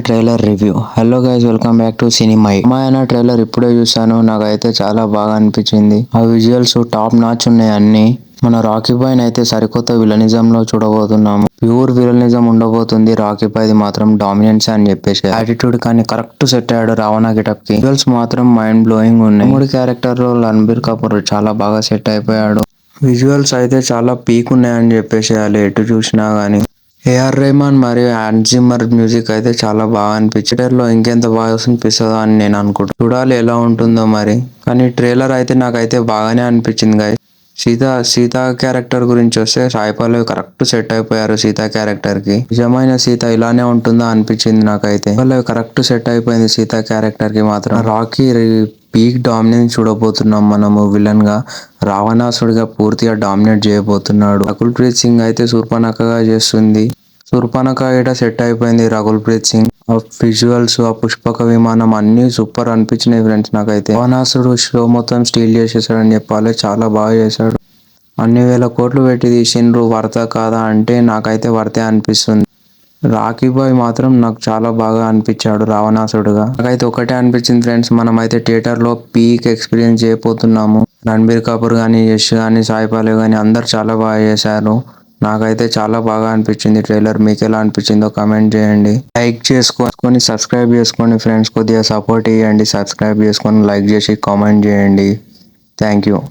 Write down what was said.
Trailer review. Hello guys, welcome back to cinema. Ramayana trailer ఇప్పుడే చూసాను. నాకైతే చాలా బాగా అనిపించింది. ఆ విజువల్స్ టాప్ నాచ్ ఉన్నాయి అన్ని. మన రాకీ బాయ్ అయితే సరికొత్త విలనిజం లో చూడబోతున్నాము. ప్యూర్ విలనిజం ఉండబోతుంది. రాకీ బాయ్ మాత్రం డామినెన్స్ అని చెప్పేసి యాటిట్యూడ్ కానీ కరెక్ట్ సెట్ అయ్యాడు రావణ గెటప్ కి. విజువల్స్ మాత్రం మైండ్ బ్లోయింగ్ ఉన్నాయి. మూడు క్యారెక్టర్ లో రణబీర్ కపూర్ చాలా బాగా సెట్ అయిపోయాడు. విజువల్స్ అయితే చాలా పీక్ ఉన్నాయని చెప్పేసేయాలి ఎటు చూసినా గానీ. ఏఆర్ రెహమాన్ మరియు హ్యాన్స్ జిమ్మర్ మ్యూజిక్ అయితే చాలా బాగా అనిపించింది. లో ఇంకెంత బాగా అనిపిస్తుందో అని నేను అనుకుంటా. చూడాలి ఎలా ఉంటుందో మరి. కానీ ట్రైలర్ అయితే నాకైతే బాగానే అనిపించింది గాయ్. సీత క్యారెక్టర్ గురించి వస్తే సాయి పల్లవి కరెక్ట్ సెట్ అయిపోయారు సీత క్యారెక్టర్ కి. నిజమైన సీత ఇలానే ఉంటుందా అనిపించింది నాకైతే. పల్లవి కరెక్ట్ సెట్ అయిపోయింది సీత క్యారెక్టర్ కి మాత్రం. రాకీ పీక్ డామినెన్స్ చూడబోతున్నాం మనము. విలన్ గా రావణాసుడిగా పూర్తిగా డామినేట్ చేయబోతున్నాడు. రకుల్ ప్రీత్ సింగ్ అయితే శూర్పణఖగా చేస్తుంది. శూర్పణఖ ఇట సెట్ అయిపోయింది రకుల్ ప్రీత్ సింగ్. ఆ విజువల్స్, ఆ పుష్పక విమానం అన్ని సూపర్ అనిపించినాయి ఫ్రెండ్స్ నాకైతే. రావణాసుడు షో మొత్తం స్టీల్ చేసేసాడని చెప్పాలి. చాలా బాగా చేశాడు. అన్ని వేల కోట్లు పెట్టి తీసిండ్రు. వర్త కాదా అంటే నాకైతే వర్తే అనిపిస్తుంది. రాకీ బాయ్ మాత్రం నాకు చాలా బాగా అనిపించాడు రావణాసుడుగా. నాకైతే ఒకటే అనిపించింది ఫ్రెండ్స్, మనం అయితే థియేటర్ లో పీక్ ఎక్స్పీరియన్స్ చేయబోతున్నాము. రణబీర్ కపూర్ కానీ, యష్ కానీ, సాయి పల్లవి కానీ అందరు చాలా బాగా చేశారు. నాకైతే చాలా బాగా అనిపించింది ట్రైలర్. మీకు ఎలా అనిపించిందో కామెంట్ చేయండి. లైక్ చేసుకొని సబ్స్క్రైబ్ చేసుకోండి ఫ్రెండ్స్. కొద్దిగా సపోర్ట్ ఇవ్వండి. సబ్స్క్రైబ్ చేసుకొని లైక్ చేసి కామెంట్ చేయండి. Thank you.